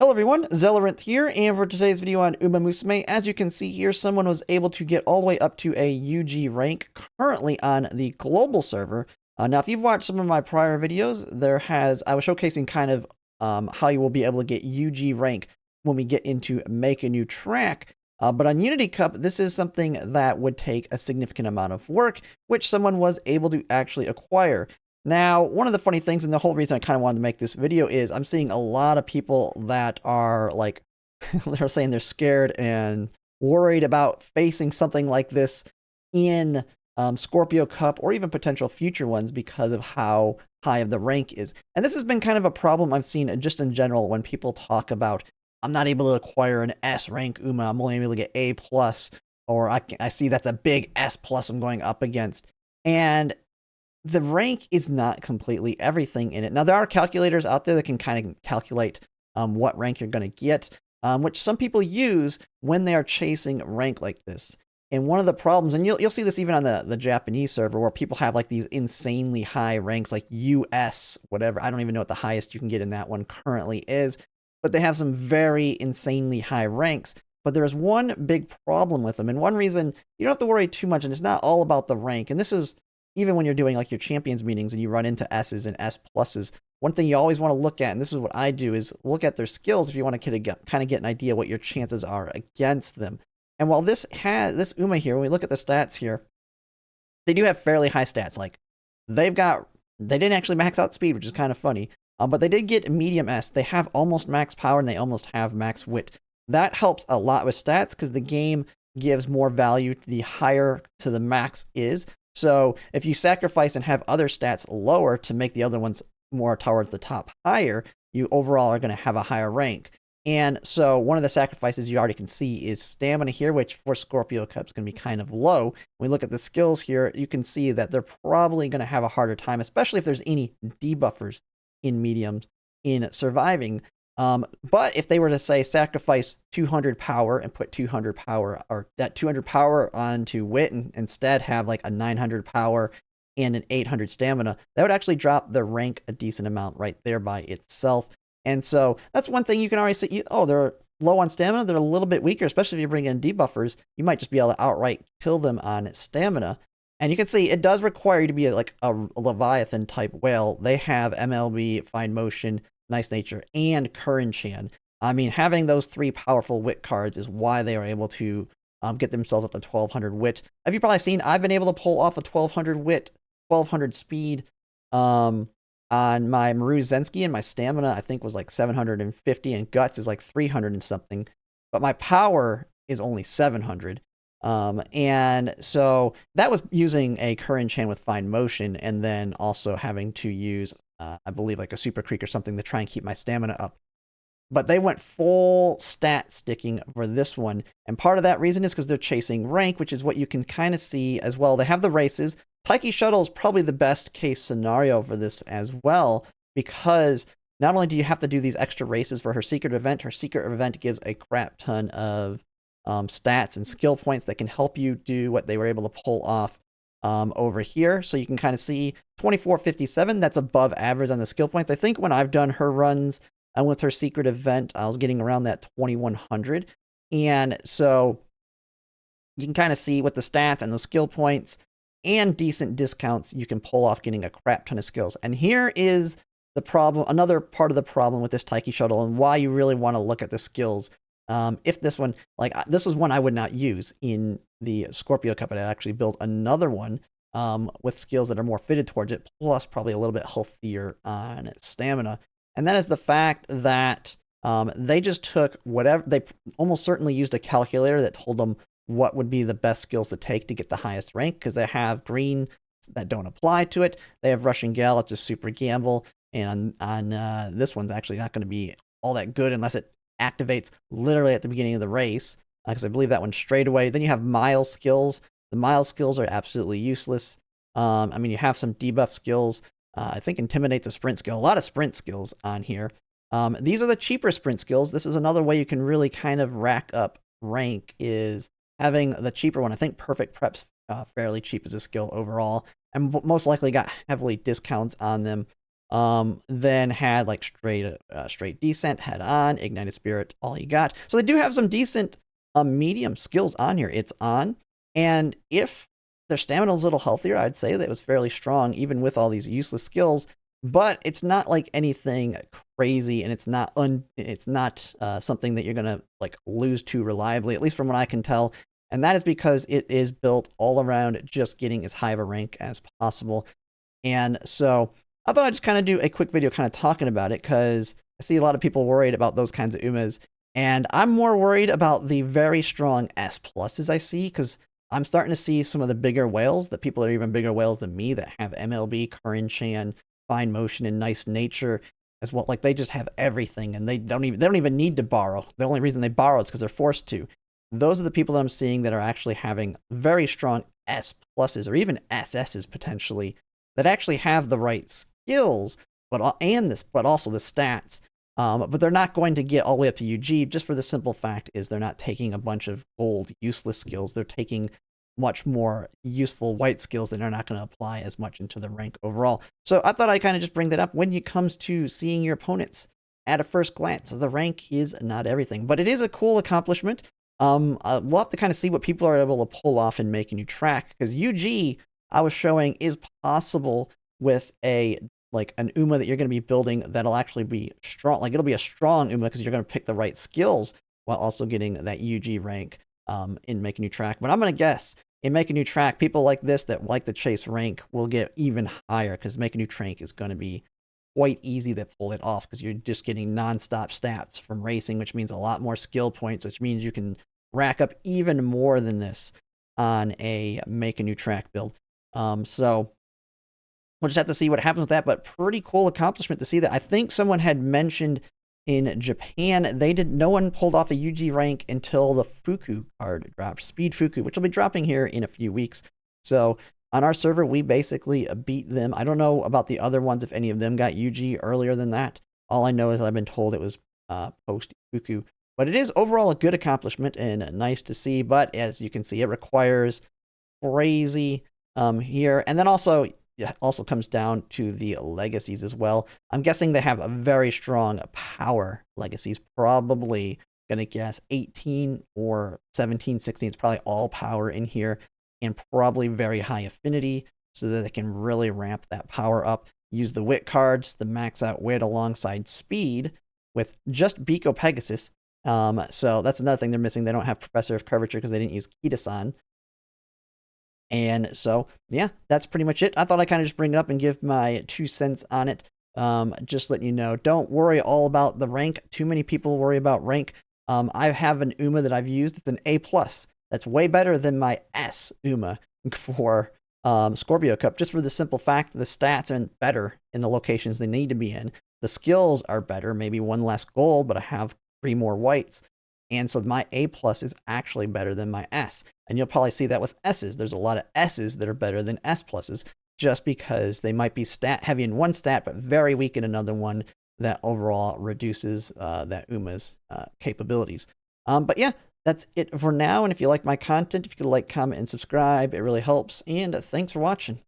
Hello everyone, Zelarinth here, and for today's video on Umamusume, as you can see here, someone was able to get all the way up to a UG rank, currently on the global server. Now, if you've watched some of my prior videos, I was showcasing kind of how you will be able to get UG rank when we get into Make a New Track. But on Unity Cup, this is something that would take a significant amount of work, which someone was able to actually acquire. Now, one of the funny things, and the whole reason I kind of wanted to make this video is I'm seeing a lot of people that are like, they're saying they're scared and worried about facing something like this in Scorpio Cup or even potential future ones because of how high of the rank is. And this has been kind of a problem I've seen just in general when people talk about, I'm not able to acquire an S rank Uma, I'm only able to get A plus, or I see that's a big S plus I'm going up against. And the rank is not completely everything in it. Now, there are calculators out there that can kind of calculate what rank you're going to get, which some people use when they are chasing rank like this. And one of the problems, and you'll see this even on the Japanese server, where people have like these insanely high ranks, like US, whatever. I don't even know what the highest you can get in that one currently is, but they have some very insanely high ranks. But there is one big problem with them, and one reason you don't have to worry too much, and it's not all about the rank. And this is even when you're doing like your champions meetings and you run into S's and S pluses, one thing you always want to look at, and this is what I do, is look at their skills if you want to kind of get an idea what your chances are against them. And while this Uma here, when we look at the stats here, they do have fairly high stats. Like they didn't actually max out speed, which is kind of funny, but they did get medium S. They have almost max power and they almost have max wit. That helps a lot with stats because the game gives more value the higher to the max is. So if you sacrifice and have other stats lower to make the other ones more towards the top higher, you overall are going to have a higher rank. And so one of the sacrifices you already can see is stamina here, which for Scorpio Cup is going to be kind of low. When we look at the skills here, you can see that they're probably going to have a harder time, especially if there's any debuffers in mediums in surviving. But if they were to say sacrifice 200 power and put 200 power, or that 200 power onto wit, and instead have like a 900 power and an 800 stamina, that would actually drop the rank a decent amount right there by itself. And so that's one thing you can already see. Oh, they're low on stamina. They're a little bit weaker, especially if you bring in debuffers. You might just be able to outright kill them on stamina. And you can see it does require you to be like a Leviathan type whale. They have MLB, Find Motion, Nice Nature, and Curran Chan. I mean, having those three powerful wit cards is why they are able to get themselves up to 1200 wit. Have you probably seen, I've been able to pull off a 1200 wit, 1200 speed on my Maru Zensky, and my stamina, I think, was like 750, and guts is like 300 and something. But my power is only 700. And so that was using a Curran Chan with Find Motion, and then also having to use I believe like a Super Creek or something to try and keep my stamina up. But they went full stat sticking for this one. And part of that reason is because they're chasing rank, which is what you can kind of see as well. They have the races. Taiki Shuttle is probably the best case scenario for this as well, because not only do you have to do these extra races for her secret event gives a crap ton of stats and skill points that can help you do what they were able to pull off over here. So you can kind of see 2457, that's above average on the skill points. I think when I've done her runs with her secret event, I was getting around that 2100. And so you can kind of see with the stats and the skill points and decent discounts, you can pull off getting a crap ton of skills. And here is the problem, another part of the problem with this Taiki Shuttle, and why you really want to look at the skills. If this one, like this is one I would not use in the Scorpio Cup, and I'd actually build another one with skills that are more fitted towards it, plus probably a little bit healthier on stamina. And that is the fact that they just took whatever, they almost certainly used a calculator that told them what would be the best skills to take to get the highest rank, because they have green that don't apply to it. They have Russian Gal, it's just super gamble. And on this one's actually not going to be all that good unless it activates literally at the beginning of the race, because I believe that one straight away. Then you have Mile skills. The Mile skills are absolutely useless. I mean, you have some debuff skills. I think Intimidate's a sprint skill. A lot of sprint skills on here. These are the cheaper sprint skills. This is another way you can really kind of rack up rank, is having the cheaper one. I think Perfect Prep's fairly cheap as a skill overall, and most likely got heavily discounts on them. Then had like straight descent, head on, ignited spirit, all you got. So they do have some decent medium skills on here. It's on, and if their stamina is a little healthier, I'd say that it was fairly strong, even with all these useless skills. But it's not like anything crazy, and it's not something that you're gonna like lose to reliably, at least from what I can tell. And that is because it is built all around just getting as high of a rank as possible. And so I thought I'd just kind of do a quick video kind of talking about it, because I see a lot of people worried about those kinds of Umas. And I'm more worried about the very strong S pluses I see, because I'm starting to see some of the bigger whales, that people that are even bigger whales than me, that have MLB, Current Chan, Fine Motion, and Nice Nature as well. Like, they just have everything, and they don't even need to borrow. The only reason they borrow is because they're forced to. Those are the people that I'm seeing that are actually having very strong S pluses, or even SSs potentially, that actually have the right skills, but also the stats. But they're not going to get all the way up to UG, just for the simple fact is they're not taking a bunch of gold useless skills. They're taking much more useful white skills that are not going to apply as much into the rank overall. So I thought I'd kind of just bring that up when it comes to seeing your opponents at a first glance. The rank is not everything, but it is a cool accomplishment. We'll have to kind of see what people are able to pull off and make a new track, because UG I was showing is possible with an Uma that you're going to be building that'll actually be strong. Like, it'll be a strong Uma because you're going to pick the right skills while also getting that UG rank in Make a New Track. But I'm going to guess in Make a New Track, people like this that like to chase rank will get even higher, because Make a New Track is going to be quite easy to pull it off, because you're just getting nonstop stats from racing, which means a lot more skill points, which means you can rack up even more than this on a Make a New Track build. So we'll just have to see what happens with that, but pretty cool accomplishment to see that. I think someone had mentioned in Japan, no one pulled off a UG rank until the Fuku card dropped, Speed Fuku, which will be dropping here in a few weeks. So on our server, we basically beat them. I don't know about the other ones, if any of them got UG earlier than that. All I know is I've been told it was post Fuku. But it is overall a good accomplishment and nice to see. But as you can see, it requires crazy here. And then also, it also comes down to the legacies as well. I'm guessing they have a very strong power legacies, probably gonna guess 18 or 17, 16. It's probably all power in here, and probably very high affinity, so that they can really ramp that power up. Use the wit cards, the max out wit alongside speed with just Biko Pegasus. So that's another thing they're missing. They don't have Professor of Curvature because they didn't use Kita-san. And so, yeah, that's pretty much it. I thought I'd kind of just bring it up and give my 2 cents on it. Just letting you know, don't worry all about the rank. Too many people worry about rank. I have an Uma that I've used. It's an A+. That's way better than my S Uma for Scorpio Cup, just for the simple fact that the stats are better in the locations they need to be in. The skills are better, maybe 1 less gold, but I have 3 more whites. And so my A+ is actually better than my S. And you'll probably see that with S's. There's a lot of S's that are better than S+, just because they might be stat heavy in one stat, but very weak in another one that overall reduces that Uma's capabilities. But yeah, that's it for now. And if you like my content, if you could like, comment, and subscribe, it really helps. And thanks for watching.